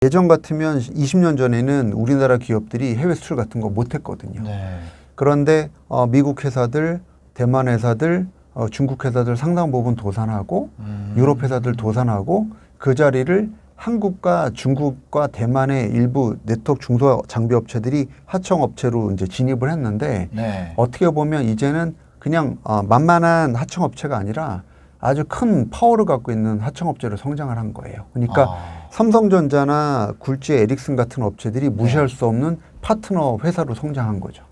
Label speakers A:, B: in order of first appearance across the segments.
A: 예전 같으면 20년 전에는 우리나라 기업들이 해외 수출 같은 거 못했거든요.
B: 네.
A: 그런데 미국 회사들, 대만 회사들, 중국 회사들 상당 부분 도산하고 유럽 회사들 도산하고 그 자리를 한국과 중국과 대만의 일부 네트워크 중소 장비 업체들이 하청 업체로 이제 진입을 했는데
B: 네.
A: 어떻게 보면 이제는 그냥 만만한 하청 업체가 아니라 아주 큰 파워를 갖고 있는 하청 업체로 성장을 한 거예요. 그러니까 삼성전자나 굴지 에릭슨 같은 업체들이 무시할 수 없는 파트너 회사로 성장한 거죠.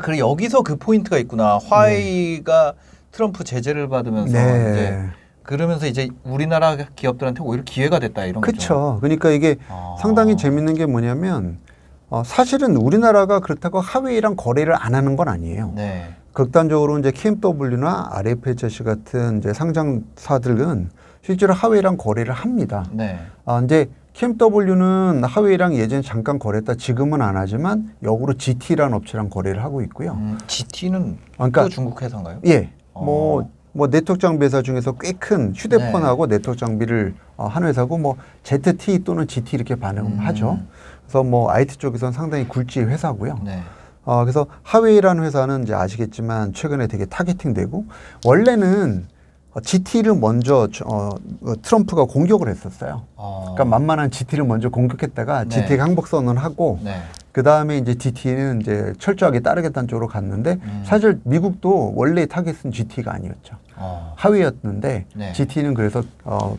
B: 그래 여기서 그 포인트가 있구나. 화웨이가 트럼프 제재를 받으면서 이제 그러면서 이제 우리나라 기업들한테 오히려 기회가 됐다 이런 거죠.
A: 그렇죠. 그러니까 이게 상당히 재밌는 게 뭐냐면 사실은 우리나라가 그렇다고 하웨이랑 거래를 안 하는 건 아니에요.
B: 네.
A: 극단적으로 이제 KMW나 RFHS 같은 이제 상장사들은 실제로 하웨이랑 거래를 합니다.
B: 네.
A: 이제 KMW는 하웨이랑 예전에 잠깐 거래했다 지금은 안 하지만 역으로 GT라는 업체랑 거래를 하고 있고요.
B: GT는
A: 그러니까
B: 또 중국 회사인가요?
A: 예. 뭐 네트워크 장비 회사 중에서 꽤 큰 휴대폰하고 네트워크 장비를 하는 회사고 뭐 ZT 또는 GT 이렇게 반응하죠. 그래서 뭐 IT 쪽에서는 상당히 굴지 회사고요.
B: 네.
A: 그래서 하웨이라는 회사는 이제 아시겠지만 최근에 되게 타겟팅되고 원래는 GT를 먼저 트럼프가 공격을 했었어요. 그러니까 만만한 GT를 먼저 공격했다가
B: 네.
A: GT가 항복 선언하고
B: 네.
A: 그 다음에 이제 DT는 이제 철저하게 따르겠다는 쪽으로 갔는데 사실 미국도 원래 타겟은 GT가 아니었죠. 하웨이였는데
B: 네.
A: GT는 그래서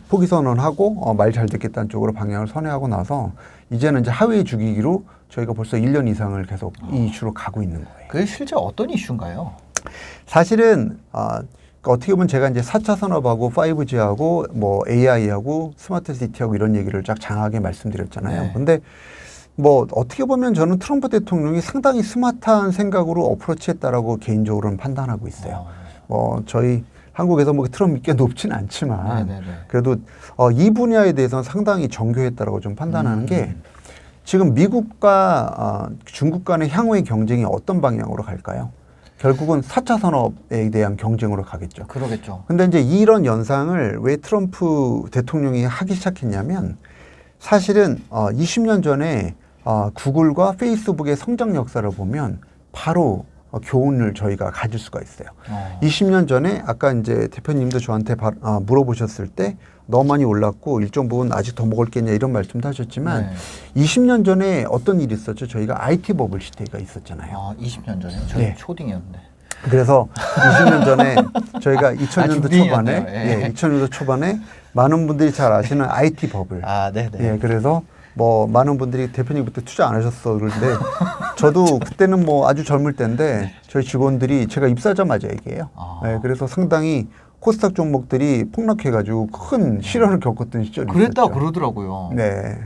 A: 포기 선언하고 말 잘 듣겠다는 쪽으로 방향을 선회하고 나서 이제는 이제 하웨이 죽이기로 저희가 벌써 1년 이상을 계속 이 이슈로 가고 있는 거예요.
B: 그게 실제 어떤 이슈인가요?
A: 사실은 어떻게 보면 제가 이제 4차 산업하고 5G하고 뭐 AI하고 스마트 시티하고 이런 얘기를 쫙 장하게 말씀드렸잖아요.
B: 네.
A: 근데 뭐 어떻게 보면 저는 트럼프 대통령이 상당히 스마트한 생각으로 어프로치했다라고 개인적으로는 판단하고 있어요. 뭐 저희 한국에서 뭐 트럼프 꽤 높지는 않지만 그래도 이 분야에 대해서는 상당히 정교했다라고 좀 판단하는 게 지금 미국과 중국 간의 향후의 경쟁이 어떤 방향으로 갈까요? 결국은 4차 산업에 대한 경쟁으로 가겠죠.
B: 그러겠죠.
A: 근데 이제 이런 연상을 왜 트럼프 대통령이 하기 시작했냐면 사실은 20년 전에 구글과 페이스북의 성장 역사를 보면 바로 교훈을 저희가 가질 수가 있어요. 20년 전에 아까 이제 대표님도 저한테 물어보셨을 때 너무 많이 올랐고 일정 부분 아직 더 먹을 게냐 이런 말씀도 하셨지만 20년 전에 어떤 일이 있었죠? 저희가 IT 버블 시대가 있었잖아요.
B: 20년 전에요? 저는
A: 네.
B: 초딩이었는데.
A: 그래서 20년 전에 저희가 2000년도 초반에
B: 예.
A: 2000년도 초반에 많은 분들이 잘 아시는 IT 버블.
B: 네네.
A: 예, 그래서 뭐 많은 분들이 대표님 그때 투자 안 하셨어 그런데 저도 그때는 뭐 아주 젊을 때인데 저희 직원들이 제가 입사하자마자 얘기해요. 예, 그래서 상당히 코스닥 종목들이 폭락해가지고 큰 시련을 겪었던 시절이
B: 그랬다
A: 있었죠.
B: 그러더라고요.
A: 네.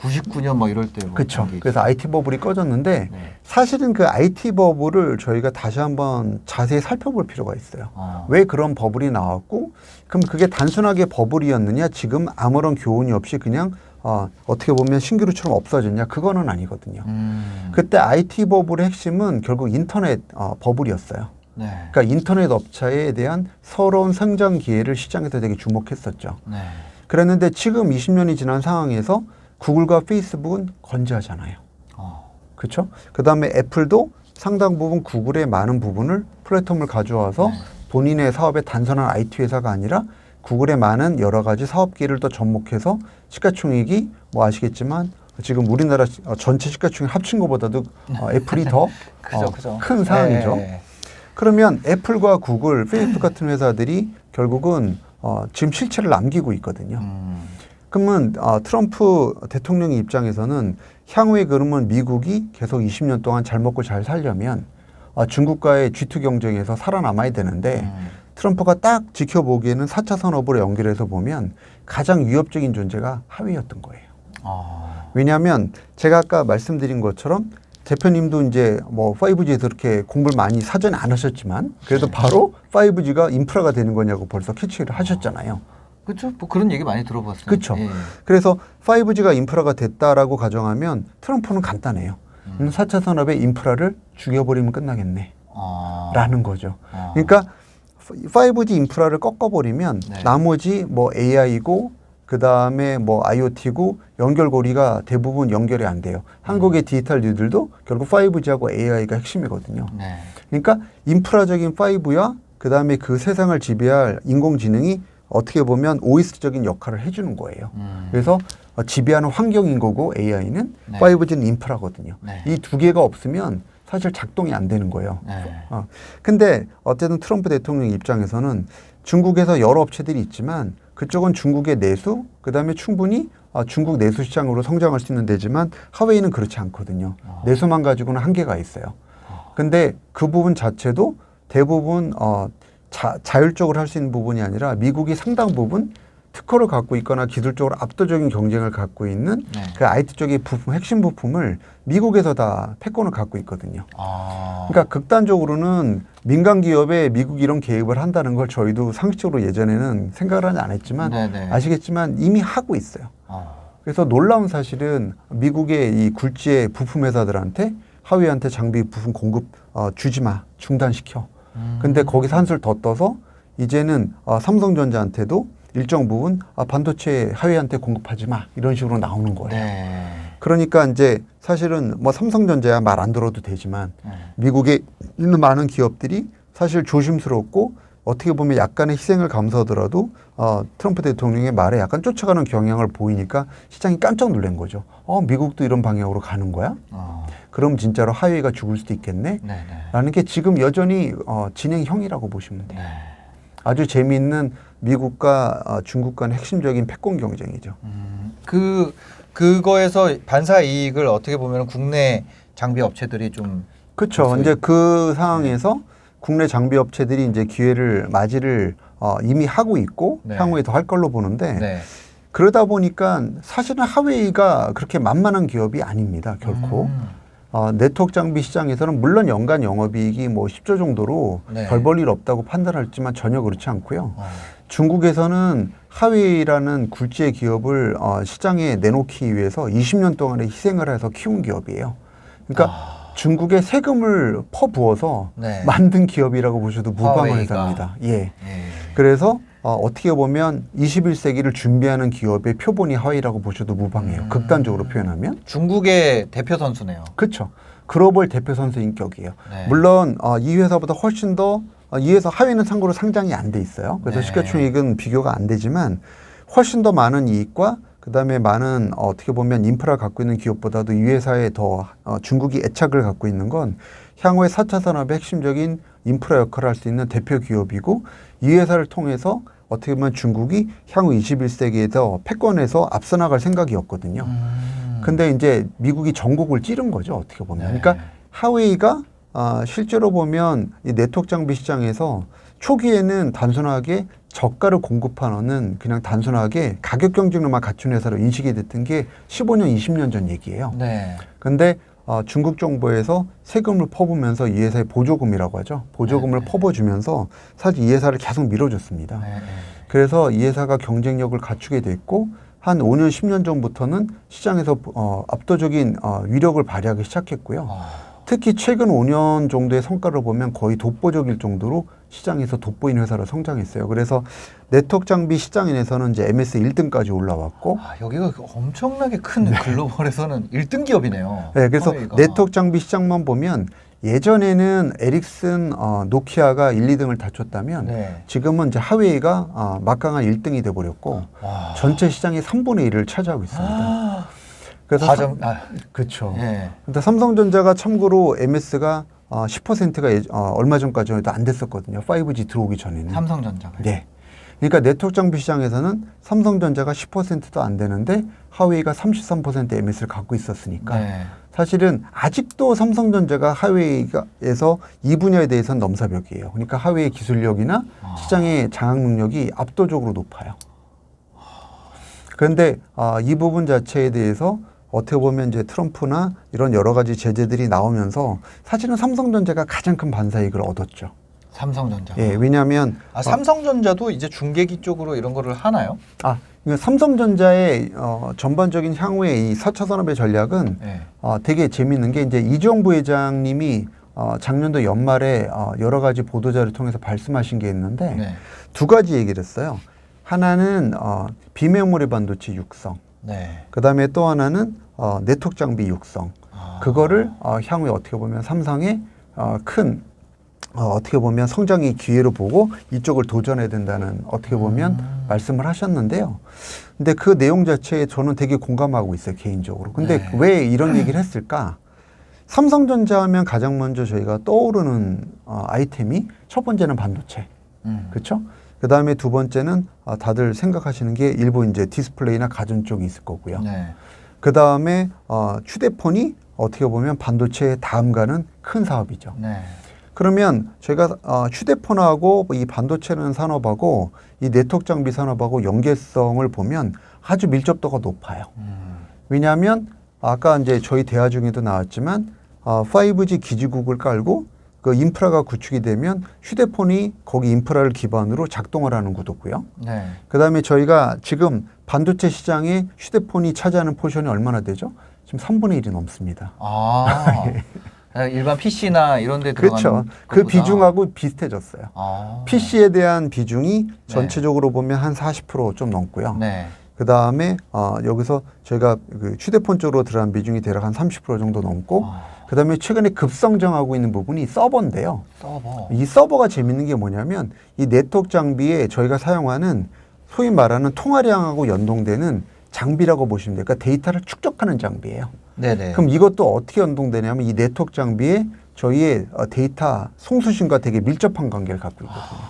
B: 99년 막 이럴 때.
A: 그렇죠. 그래서 IT 버블이 꺼졌는데 사실은 그 IT 버블을 저희가 다시 한번 자세히 살펴볼 필요가 있어요. 왜 그런 버블이 나왔고 그럼 그게 단순하게 버블이었느냐 지금 아무런 교훈이 없이 그냥 어떻게 보면 신기루처럼 없어졌냐 그거는 아니거든요. 그때 IT 버블의 핵심은 결국 인터넷 버블이었어요. 그러니까 인터넷 업체에 대한 새로운 성장 기회를 시장에서 되게 주목했었죠. 그랬는데 지금 20년이 지난 상황에서 구글과 페이스북은 건재하잖아요. 그렇죠? 그다음에 애플도 상당 부분 구글의 많은 부분을 플랫폼을 가져와서 본인의 사업의 단순한 IT 회사가 아니라 구글의 많은 여러 가지 사업 기회를 더 접목해서 시가총액이 뭐 아시겠지만 지금 우리나라 전체 시가총액 합친 것보다도 애플이 더 큰 상황이죠. 그러면 애플과 구글, 페이스북 같은 회사들이 결국은 지금 실체를 남기고 있거든요. 그러면 트럼프 대통령의 입장에서는 향후에 그러면 미국이 계속 20년 동안 잘 먹고 잘 살려면 중국과의 G2 경쟁에서 살아남아야 되는데 트럼프가 딱 지켜보기에는 4차 산업으로 연결해서 보면 가장 위협적인 존재가 하웨이였던 거예요. 왜냐하면 제가 아까 말씀드린 것처럼 대표님도 이제 뭐 5G에서 이렇게 공부를 많이 사전에 안 하셨지만 그래도 바로 5G가 인프라가 되는 거냐고 벌써 캐치를 하셨잖아요.
B: 그렇죠. 뭐 그런 얘기 많이 들어봤어요.
A: 그렇죠. 그래서 5G가 인프라가 됐다라고 가정하면 트럼프는 간단해요. 4차 산업의 인프라를 죽여버리면 끝나겠네. 라는 거죠. 그러니까 5G 인프라를 꺾어버리면 나머지 뭐 AI고 그다음에 뭐 IoT고 연결고리가 대부분 연결이 안 돼요. 한국의 디지털 뉴들도 결국 5G하고 AI가 핵심이거든요.
B: 네.
A: 그러니까 인프라적인 5야 그다음에 그 세상을 지배할 인공지능이 어떻게 보면 OS적인 역할을 해주는 거예요. 그래서 지배하는 환경인 거고 AI는
B: 네.
A: 5G는 인프라거든요.
B: 네.
A: 이 두 개가 없으면 사실 작동이 안 되는 거예요.
B: 네.
A: 근데 어쨌든 트럼프 대통령 입장에서는 중국에서 여러 업체들이 있지만 그쪽은 중국의 내수, 그다음에 충분히 중국 내수 시장으로 성장할 수 있는 데지만 하웨이는 그렇지 않거든요. 내수만 가지고는 한계가 있어요. 근데 그 부분 자체도 대부분 자율적으로 할 수 있는 부분이 아니라 미국이 상당 부분 특허를 갖고 있거나 기술적으로 압도적인 경쟁을 갖고 있는
B: 네.
A: 그 IT 쪽의 부품, 핵심 부품을 미국에서 다 패권을 갖고 있거든요. 그러니까 극단적으로는 민간 기업에 미국이 이런 개입을 한다는 걸 저희도 상식적으로 예전에는 생각을 하지 않았지만
B: 네네.
A: 아시겠지만 이미 하고 있어요. 그래서 놀라운 사실은 미국의 이 굴지의 부품 회사들한테 하웨이한테 장비 부품 공급 주지 마, 중단시켜. 근데 거기서 한술 더 떠서 이제는 삼성전자한테도 일정 부분 반도체 하웨이한테 공급하지 마 이런 식으로 나오는 거예요.
B: 네.
A: 그러니까 이제 사실은 뭐 삼성전자야 말 안 들어도 되지만
B: 네.
A: 미국에 있는 많은 기업들이 사실 조심스럽고 어떻게 보면 약간의 희생을 감수하더라도 트럼프 대통령의 말에 약간 쫓아가는 경향을 보이니까 시장이 깜짝 놀란 거죠. 미국도 이런 방향으로 가는 거야? 그럼 진짜로 하웨이가 죽을 수도 있겠네?
B: 네네.
A: 라는 게 지금 여전히 진행형이라고 보시면 돼요.
B: 네.
A: 아주 재미있는 미국과 중국 간의 핵심적인 패권 경쟁이죠.
B: 그거에서 반사 이익을 어떻게 보면 국내 장비 업체들이 좀
A: 그렇죠. 이제 그 상황에서 국내 장비 업체들이 이제 기회를 맞이를 이미 하고 있고
B: 네.
A: 향후에 더 할 걸로 보는데
B: 네.
A: 그러다 보니까 사실은 하웨이가 그렇게 만만한 기업이 아닙니다. 결코. 네트워크 장비 시장에서는 물론 연간 영업이익이 뭐 10조 정도로
B: 네.
A: 별 볼 일 없다고 판단할지만 전혀 그렇지 않고요. 중국에서는 하웨이라는 굴지의 기업을 시장에 내놓기 위해서 20년 동안의 희생을 해서 키운 기업이에요. 그러니까 중국에 세금을 퍼부어서
B: 네.
A: 만든 기업이라고 보셔도 무방할
B: 하웨이가.
A: 회사입니다. 예. 그래서 어떻게 보면 21세기를 준비하는 기업의 표본이 하웨이라고 보셔도 무방해요. 극단적으로 표현하면.
B: 중국의 대표 선수네요.
A: 그렇죠. 글로벌 대표 선수 인격이에요.
B: 네.
A: 물론 이 회사보다 훨씬 더 이 회사 하웨이는 참고로 상장이 안 돼 있어요. 그래서
B: 네.
A: 시가총액은 비교가 안 되지만 훨씬 더 많은 이익과 그다음에 많은 어떻게 보면 인프라 갖고 있는 기업보다도 이 회사에 더 중국이 애착을 갖고 있는 건 향후에 4차 산업의 핵심적인 인프라 역할을 할 수 있는 대표 기업이고 이 회사를 통해서 어떻게 보면 중국이 향후 21세기에서 패권에서 앞서 나갈 생각이었거든요. 근데 이제 미국이 전곡을 찌른 거죠. 어떻게 보면.
B: 네.
A: 그러니까 하웨이가 실제로 보면 이 네트워크 장비 시장에서 초기에는 단순하게 저가를 공급하는 그냥 단순하게 가격 경쟁력만 갖춘 회사로 인식이 됐던 게 15년, 20년 전 얘기예요.
B: 네.
A: 근데 중국 정부에서 세금을 퍼부면서 이 회사의 보조금이라고 하죠. 보조금을 퍼부어주면서 사실 이 회사를 계속 밀어줬습니다.
B: 네.
A: 그래서 이 회사가 경쟁력을 갖추게 됐고 한 5년, 10년 전부터는 시장에서 압도적인 위력을 발휘하기 시작했고요. 특히 최근 5년 정도의 성과를 보면 거의 독보적일 정도로 시장에서 돋보이는 회사로 성장했어요. 그래서 네트워크 장비 시장에서는 이제 MS 1등까지 올라왔고
B: 여기가 엄청나게 큰 글로벌에서는 1등 기업이네요.
A: 네, 그래서
B: 하웨이가.
A: 네트워크 장비 시장만 보면 예전에는 에릭슨, 노키아가 1, 2등을 다쳤다면
B: 네.
A: 지금은 이제 하웨이가 막강한 1등이 돼버렸고 전체 시장의 3분의 1을 차지하고 있습니다. 그래서 그렇죠.
B: 예.
A: 근데 삼성전자가 참고로 MS가 10%가 얼마 전까지도 안 됐었거든요. 5G 들어오기 전에는.
B: 삼성전자가.
A: 네. 그러니까 네트워크 장비 시장에서는 삼성전자가 10%도 안 되는데 하웨이가 33% MS를 갖고 있었으니까
B: 네.
A: 사실은 아직도 삼성전자가 하웨이에서 이 분야에 대해서는 넘사벽이에요. 그러니까 하웨이의 기술력이나 시장의 장악 능력이 압도적으로 높아요. 그런데 이 부분 자체에 대해서 어떻게 보면 이제 트럼프나 이런 여러 가지 제재들이 나오면서 사실은 삼성전자가 가장 큰 반사이익을 얻었죠.
B: 삼성전자.
A: 예, 왜냐하면
B: 삼성전자도 이제 중계기 쪽으로 이런 거를 하나요?
A: 그러니까 삼성전자의 전반적인 향후의 이 4차 산업의 전략은
B: 네.
A: 되게 재밌는 게 이제 이종부 회장님이 작년도 연말에 여러 가지 보도자를 통해서 말씀하신 게 있는데
B: 네.
A: 두 가지 얘기를 했어요. 하나는 비메모리 반도체 육성.
B: 네.
A: 그다음에 또 하나는 네트워크 장비 육성. 그거를 향후에 어떻게 보면 삼성의 큰 어떻게 보면 성장의 기회로 보고 이쪽을 도전해야 된다는 어떻게 보면 말씀을 하셨는데요. 근데 그 내용 자체에 저는 되게 공감하고 있어요, 개인적으로. 근데
B: 네.
A: 왜 이런 얘기를 했을까? 삼성전자 하면 가장 먼저 저희가 떠오르는 아이템이 첫 번째는 반도체. 그렇죠? 그다음에 두 번째는 다들 생각하시는 게 일부 이제 디스플레이나 가전 쪽이 있을 거고요.
B: 네.
A: 그다음에 휴대폰이 어떻게 보면 반도체의 다음 가는 큰 사업이죠.
B: 네.
A: 그러면 저희가 휴대폰하고 이 반도체는 산업하고 이 네트워크 장비 산업하고 연계성을 보면 아주 밀접도가 높아요. 왜냐하면 아까 이제 저희 대화 중에도 나왔지만 5G 기지국을 깔고 그 인프라가 구축이 되면 휴대폰이 거기 인프라를 기반으로 작동을 하는 구도고요.
B: 네.
A: 그다음에 저희가 지금 반도체 시장에 휴대폰이 차지하는 포션이 얼마나 되죠? 지금 3분의 1이 넘습니다.
B: 일반 PC나 이런 데 들어가는
A: 그렇죠. 그
B: 것보다.
A: 비중하고 비슷해졌어요. PC에 대한 비중이 전체적으로 보면 한 40% 좀 넘고요.
B: 네.
A: 그 다음에 여기서 저희가 그 휴대폰 쪽으로 들어간 비중이 대략 한 30% 정도 넘고, 그 다음에 최근에 급성장하고 있는 부분이 서버인데요.
B: 서버.
A: 이 서버가 재밌는 게 뭐냐면 이 네트워크 장비에 저희가 사용하는 소위 말하는 통화량하고 연동되는 장비라고 보시면 돼요. 그러니까 데이터를 축적하는 장비예요.
B: 네네.
A: 그럼 이것도 어떻게 연동되냐면 이 네트워크 장비에 저희의 데이터 송수신과 되게 밀접한 관계를 갖고 있거든요.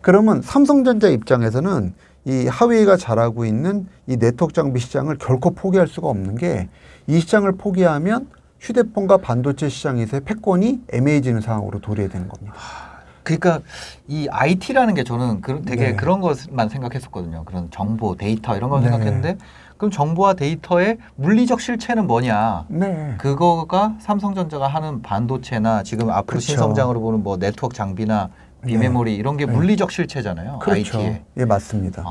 A: 그러면 삼성전자 입장에서는 이 하웨이가 잘하고 있는 이 네트워크 장비 시장을 결코 포기할 수가 없는 게, 이 시장을 포기하면 휴대폰과 반도체 시장에서의 패권이 애매해지는 상황으로 도래해야 되는 겁니다.
B: 그러니까 이 IT라는 게 저는 되게
A: 네.
B: 그런 것만 생각했었거든요. 그런 정보, 데이터 이런 걸
A: 네.
B: 생각했는데, 그럼 정보와 데이터의 물리적 실체는 뭐냐?
A: 네.
B: 그거가 삼성전자가 하는 반도체나 지금 앞으로
A: 그쵸.
B: 신성장으로 보는 뭐 네트워크 장비나 비메모리 이런 게 물리적 실체잖아요.
A: 그렇죠.
B: IT에.
A: 예, 맞습니다.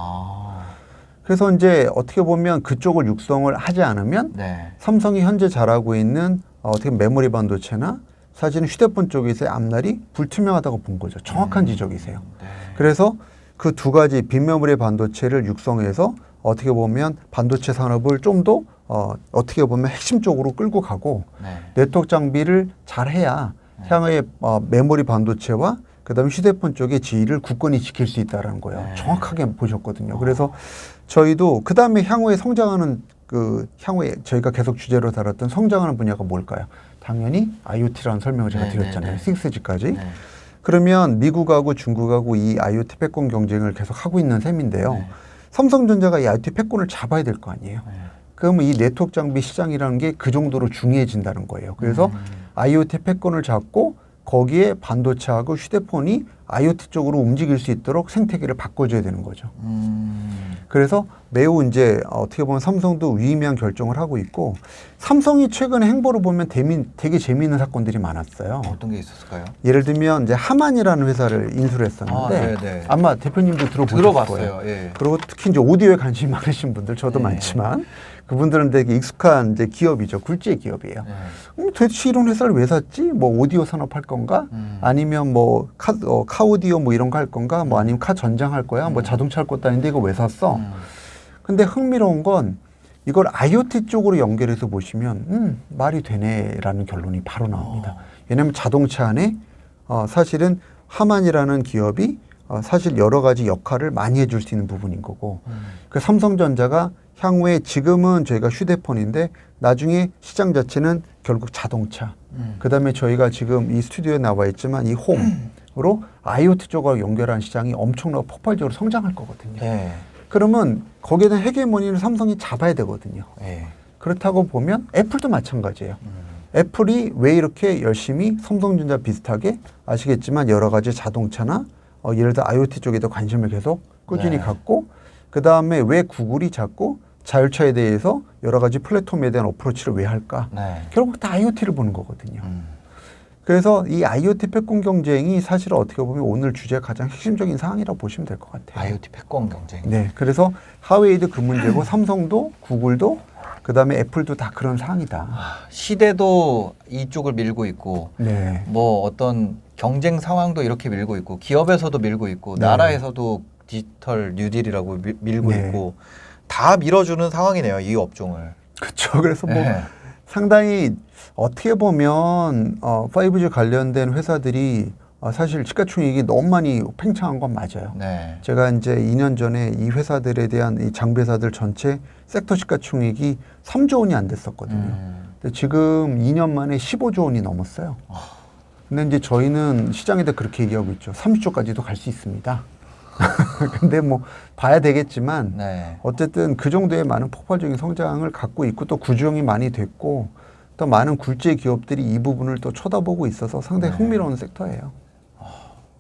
A: 그래서 이제 어떻게 보면 그쪽을 육성을 하지 않으면
B: 네.
A: 삼성이 현재 잘하고 있는 어떻게 메모리 반도체나 사실은 휴대폰 쪽에서의 앞날이 불투명하다고 본 거죠. 정확한 지적이세요.
B: 네.
A: 그래서 그 두 가지 빈메모리 반도체를 육성해서 어떻게 보면 반도체 산업을 좀 더 어떻게 보면 핵심적으로 끌고 가고,
B: 네.
A: 네트워크 장비를 잘해야 향후에 메모리 반도체와 그다음에 휴대폰 쪽의 지위를 굳건히 지킬 수 있다는 거예요.
B: 네.
A: 정확하게 보셨거든요. 그래서 저희도 그다음에 향후에 성장하는 향후에 저희가 계속 주제로 다뤘던 성장하는 분야가 뭘까요? 당연히 IoT라는 설명을 제가
B: 네,
A: 드렸잖아요.
B: 네, 네.
A: 6G까지.
B: 네.
A: 그러면 미국하고 중국하고 이 IoT 패권 경쟁을 계속 하고 있는 셈인데요.
B: 네.
A: 삼성전자가 이 IoT 패권을 잡아야 될 거 아니에요.
B: 네.
A: 그러면 이 네트워크 장비 시장이라는 게 그 정도로 중요해진다는 거예요. 그래서 IoT 패권을 잡고 거기에 반도체하고 휴대폰이 IoT 쪽으로 움직일 수 있도록 생태계를 바꿔줘야 되는 거죠. 그래서 매우 이제 어떻게 보면 삼성도 유의미한 결정을 하고 있고, 삼성이 최근에 행보를 보면 되게 재미있는 사건들이 많았어요.
B: 어떤 게 있었을까요?
A: 예를 들면 이제 하만이라는 회사를 인수를 했었는데
B: 네네.
A: 아마 대표님도 들어보셨을
B: 들어봤어요.
A: 거예요.
B: 예.
A: 그리고 특히 이제 오디오에 관심이 많으신 분들, 저도
B: 네.
A: 많지만 그분들은 되게 익숙한 이제 기업이죠. 굴지의 기업이에요.
B: 네.
A: 도대체 이런 회사를 왜 샀지? 뭐 오디오 산업 할 건가? 아니면 뭐 카오디오 뭐 이런 거 할 건가? 뭐 아니면 카 전장 할 거야? 뭐 자동차 할 것도 아닌데 이거 왜 샀어? 근데 흥미로운 건 이걸 IoT 쪽으로 연결해서 보시면 말이 되네라는 결론이 바로 나옵니다. 왜냐하면 자동차 안에 사실은 하만이라는 기업이 사실 여러 가지 역할을 많이 해줄 수 있는 부분인 거고, 그 삼성전자가 향후에 지금은 저희가 휴대폰인데 나중에 시장 자체는 결국 자동차, 그 다음에 저희가 지금 이 스튜디오에 나와 있지만 이 홈으로 IoT 쪽으로 연결한 시장이 엄청나게 폭발적으로 성장할 거거든요.
B: 네.
A: 그러면 거기에 대한 헤게모니를 삼성이 잡아야 되거든요.
B: 네.
A: 그렇다고 보면 애플도 마찬가지예요. 애플이 왜 이렇게 열심히 삼성전자 비슷하게 아시겠지만 여러 가지 자동차나 예를 들어 IoT 쪽에도 관심을 계속 꾸준히
B: 네.
A: 갖고, 그 다음에 왜 구글이 자꾸 자율차에 대해서 여러 가지 플랫폼에 대한 어프로치를 왜 할까?
B: 네.
A: 결국 다 IoT를 보는 거거든요. 그래서 이 IoT 패권 경쟁이 사실 어떻게 보면 오늘 주제 가장 핵심적인 사항이라고 보시면 될 것 같아요.
B: IoT 패권 경쟁.
A: 네, 그래서 하웨이도 그 문제고 삼성도 구글도 그다음에 애플도 다 그런 상황이다.
B: 시대도 이쪽을 밀고 있고,
A: 네.
B: 뭐 어떤 경쟁 상황도 이렇게 밀고 있고, 기업에서도 밀고 있고,
A: 네.
B: 나라에서도 디지털 뉴딜이라고 밀고
A: 네.
B: 있고 다 밀어주는 상황이네요. 이 업종을.
A: 그렇죠. 그래서 뭐
B: 네.
A: 상당히 어떻게 보면 5G 관련된 회사들이 사실 시가총액이 너무 많이 팽창한 건 맞아요.
B: 네.
A: 제가 이제 2년 전에 이 회사들에 대한 이 장비회사들 전체 섹터 시가총액이 3조 원이 안 됐었거든요. 근데 지금 2년 만에 15조 원이 넘었어요. 근데 이제 저희는 시장에다 그렇게 얘기하고 있죠. 30조까지도 갈 수 있습니다. 근데 뭐 봐야 되겠지만
B: 네.
A: 어쨌든 그 정도의 많은 폭발적인 성장을 갖고 있고 또 구조형이 많이 됐고 또 많은 굴재 기업들이 이 부분을 또 쳐다보고 있어서 상당히
B: 네.
A: 흥미로운 섹터예요.